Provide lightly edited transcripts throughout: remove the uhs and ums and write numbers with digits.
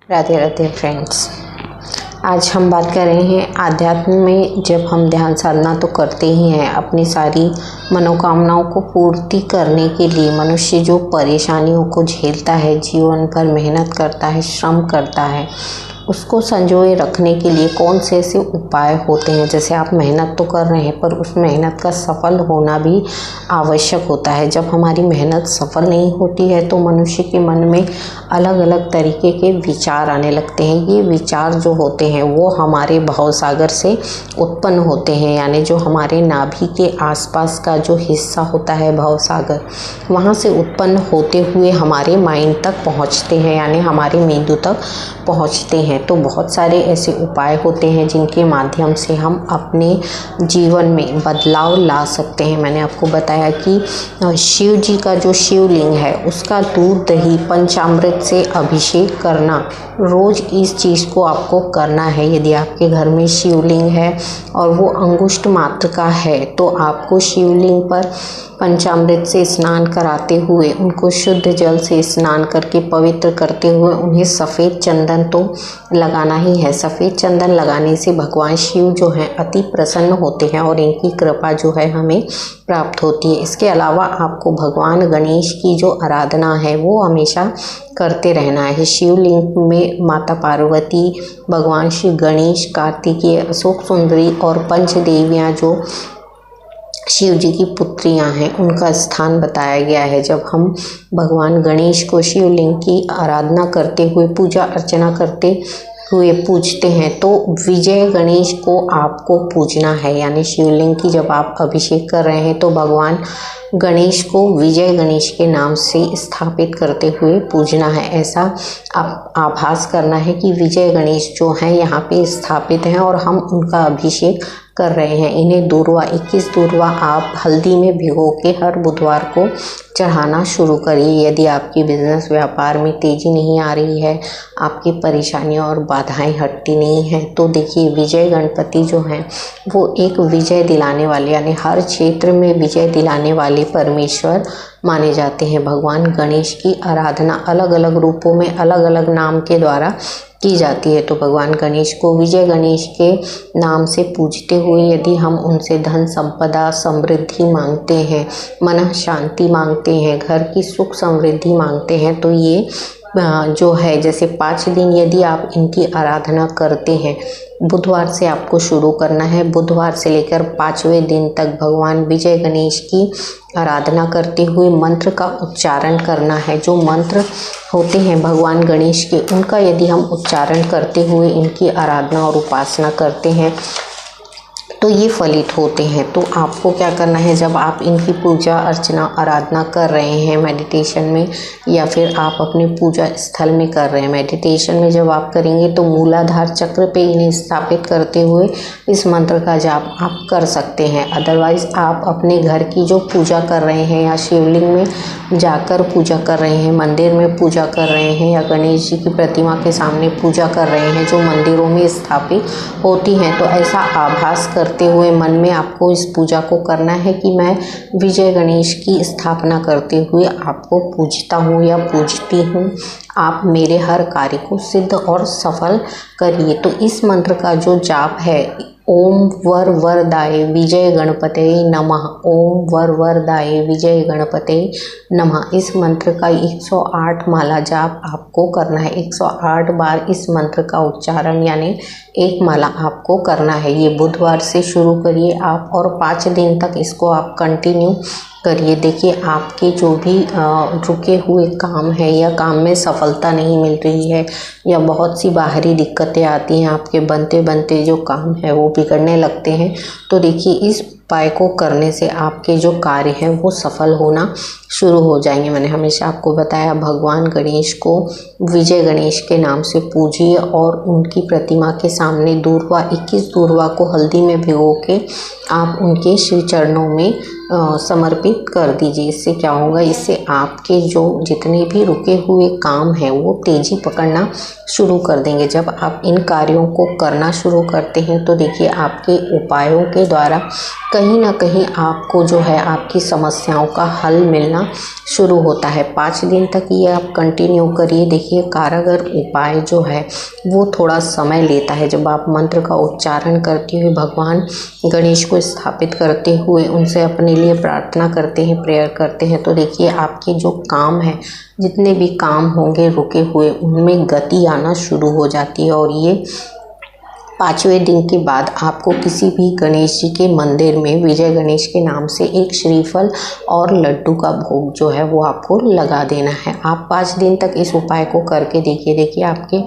Radhe Radhe friends. आज हम बात कर रहे हैं आध्यात्म में। जब हम ध्यान साधना तो करते ही हैं, अपनी सारी मनोकामनाओं को पूर्ति करने के लिए मनुष्य जो परेशानियों को झेलता है, जीवन भर मेहनत करता है, श्रम करता है, उसको संजोए रखने के लिए कौन से ऐसे उपाय होते हैं। जैसे आप मेहनत तो कर रहे हैं, पर उस मेहनत का सफल होना भी आवश्यक होता है। जब हमारी मेहनत सफल नहीं होती है तो मनुष्य के मन में अलग अलग तरीके के विचार आने लगते हैं। ये विचार जो होते हैं वो हमारे भवसागर से उत्पन्न होते हैं, यानी जो हमारे नाभि के आसपास का जो हिस्सा होता है भवसागर, वहाँ से उत्पन्न होते हुए हमारे माइंड तक पहुँचते हैं, यानी हमारे मेंदु तक पहुँचते हैं। तो बहुत सारे ऐसे उपाय होते हैं जिनके माध्यम से हम अपने जीवन में बदलाव ला सकते हैं। मैंने आपको बताया कि शिव जी का जो शिवलिंग है उसका दूध दही पंचामृत से अभिषेक करना, रोज़ इस चीज़ को आपको करना है। यदि आपके घर में शिवलिंग है और वो अंगुष्ठ मात्र का है तो आपको शिवलिंग पर पंचामृत से स्नान कराते हुए, उनको शुद्ध जल से स्नान करके पवित्र करते हुए उन्हें सफ़ेद चंदन तो लगाना ही है। सफ़ेद चंदन लगाने से भगवान शिव जो हैं अति प्रसन्न होते हैं और इनकी कृपा जो है हमें प्राप्त होती है। इसके अलावा आपको भगवान गणेश की जो आराधना है वो हमेशा करते रहना है। शिवलिंग में माता पार्वती, भगवान श्री गणेश, कार्तिकेय, अशोक सुंदरी और पंच देवियाँ जो शिव जी की पुत्रियां हैं उनका स्थान बताया गया है। जब हम भगवान गणेश को शिवलिंग की आराधना करते हुए, पूजा अर्चना करते हुए पूजते हैं तो विजय गणेश को आपको पूजना है। यानी शिवलिंग की जब आप अभिषेक कर रहे हैं तो भगवान गणेश को विजय गणेश के नाम से स्थापित करते हुए पूजना है। ऐसा आप आभास करना है कि विजय गणेश जो हैं यहाँ पे स्थापित हैं और हम उनका अभिषेक कर रहे हैं। इन्हें दूर्वा 21 दूर्वा आप हल्दी में भिगो के हर बुधवार को चढ़ाना शुरू करिए। यदि आपकी बिजनेस व्यापार में तेज़ी नहीं आ रही है, आपकी परेशानियां और बाधाएं हटती नहीं हैं, तो देखिए विजय गणपति जो हैं वो एक विजय दिलाने वाले, यानी हर क्षेत्र में विजय दिलाने वाले परमेश्वर माने जाते हैं। भगवान गणेश की आराधना अलग अलग रूपों में अलग अलग नाम के द्वारा की जाती है। तो भगवान गणेश को विजय गणेश के नाम से पूजते हुए यदि हम उनसे धन संपदा समृद्धि मांगते हैं, मन शांति मांगते हैं, घर की सुख समृद्धि मांगते हैं, तो ये जो है जैसे 5 दिन यदि आप इनकी आराधना करते हैं, बुधवार से आपको शुरू करना है। बुधवार से लेकर 5वें दिन तक भगवान विजय गणेश की आराधना करते हुए मंत्र का उच्चारण करना है। जो मंत्र होते हैं भगवान गणेश के, उनका यदि हम उच्चारण करते हुए इनकी आराधना और उपासना करते हैं तो ये फलित होते हैं। तो आपको क्या करना है, जब आप इनकी पूजा अर्चना आराधना कर रहे हैं मेडिटेशन में, या फिर आप अपने पूजा स्थल में कर रहे हैं, मेडिटेशन में जब आप करेंगे तो मूलाधार चक्र पे इन्हें स्थापित करते हुए इस मंत्र का जाप आप कर सकते हैं। अदरवाइज़ आप अपने घर की जो पूजा कर रहे हैं या शिवलिंग में जाकर पूजा कर रहे हैं, मंदिर में पूजा कर रहे हैं, या गणेश जी की प्रतिमा के सामने पूजा कर रहे हैं जो मंदिरों में स्थापित होती हैं, तो ऐसा आभास करते हुए मन में आपको इस पूजा को करना है कि मैं विजय गणेश की स्थापना करते हुए आपको पूजता हूँ या पूजती हूँ, आप मेरे हर कार्य को सिद्ध और सफल करिए। तो इस मंत्र का जो जाप है, ओम वर वरदाय विजय गणपते नमः, ओम वर वरदाय विजय गणपते नमः, इस मंत्र का 108 माला जाप आपको करना है। 108 बार इस मंत्र का उच्चारण यानी एक माला आपको करना है। ये बुधवार से शुरू करिए आप और 5 दिन तक इसको आप कंटिन्यू करिए। देखिए आपके जो भी रुके हुए काम है या काम में सफलता नहीं मिल रही है या बहुत सी बाहरी दिक्कतें आती हैं, आपके बनते बनते जो काम है वो बिगड़ने लगते हैं, तो देखिए इस उपाय को करने से आपके जो कार्य हैं वो सफल होना शुरू हो जाएंगे। मैंने हमेशा आपको बताया भगवान गणेश को विजय गणेश के नाम से पूजिए और उनकी प्रतिमा के सामने दूर्वा 21 दूर्वा को हल्दी में भिगो के आप उनके श्री चरणों में समर्पित कर दीजिए। इससे क्या होगा, इससे आपके जो जितने भी रुके हुए काम हैं वो तेज़ी पकड़ना शुरू कर देंगे। जब आप इन कार्यों को करना शुरू करते हैं तो देखिए आपके उपायों के द्वारा कहीं ना कहीं आपको जो है आपकी समस्याओं का हल मिलना शुरू होता है। 5 दिन तक ये आप कंटिन्यू करिए। देखिए कारगर उपाय जो है वो थोड़ा समय लेता है। जब आप मंत्र का उच्चारण करते हुए भगवान गणेश को स्थापित करते हुए उनसे अपने लिए प्रार्थना करते हैं, प्रेयर करते हैं, तो देखिए आपके जो काम है, जितने भी काम होंगे रुके हुए, उनमें गति आना शुरू हो जाती है। और ये 5वें दिन के बाद आपको किसी भी गणेश जी के मंदिर में विजय गणेश के नाम से एक श्रीफल और लड्डू का भोग जो है वो आपको लगा देना है। आप 5 दिन तक इस उपाय को करके देखिए। देखिए आपके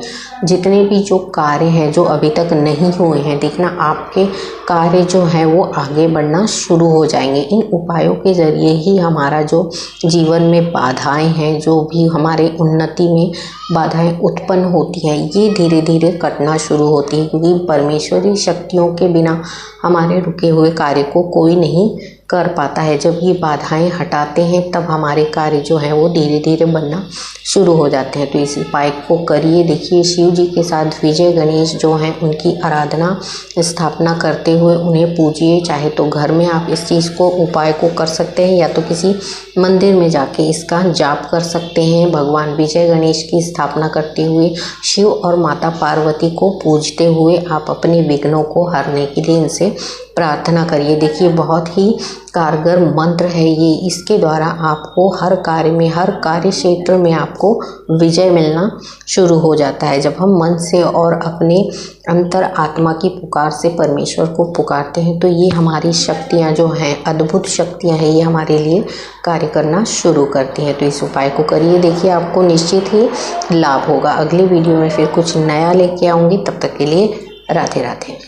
जितने भी जो कार्य हैं जो अभी तक नहीं हुए हैं, देखना आपके कार्य जो हैं वो आगे बढ़ना शुरू हो जाएंगे। इन उपायों के ज़रिए ही हमारा जो जीवन में बाधाएं हैं, जो भी हमारे उन्नति में बाधाएं उत्पन्न होती हैं, ये धीरे धीरे कटना शुरू होती है। क्योंकि परमेश्वरी शक्तियों के बिना हमारे रुके हुए कार्य को कोई नहीं कर पाता है। जब ये बाधाएं हटाते हैं तब हमारे कार्य जो हैं वो धीरे धीरे बनना शुरू हो जाते हैं। तो इस उपाय को करिए। देखिए शिव जी के साथ विजय गणेश जो हैं उनकी आराधना स्थापना करते हुए उन्हें पूजिए। चाहे तो घर में आप इस चीज़ को उपाय को कर सकते हैं या तो किसी मंदिर में जाके इसका जाप कर सकते हैं। भगवान विजय गणेश की स्थापना करते हुए शिव और माता पार्वती को पूजते हुए आप अपने विघ्नों को हरने के लिए इनसे प्रार्थना करिए। देखिए बहुत ही कारगर मंत्र है ये। इसके द्वारा आपको हर कार्य में, हर कार्य क्षेत्र में आपको विजय मिलना शुरू हो जाता है। जब हम मन से और अपने अंतर आत्मा की पुकार से परमेश्वर को पुकारते हैं तो ये हमारी शक्तियाँ जो हैं, अद्भुत शक्तियाँ हैं, ये हमारे लिए कार्य करना शुरू करती हैं। तो इस उपाय को करिए। देखिए आपको निश्चित ही लाभ होगा। अगले वीडियो में फिर कुछ नया लेके आऊँगी। तब तक के लिए राधे राधे।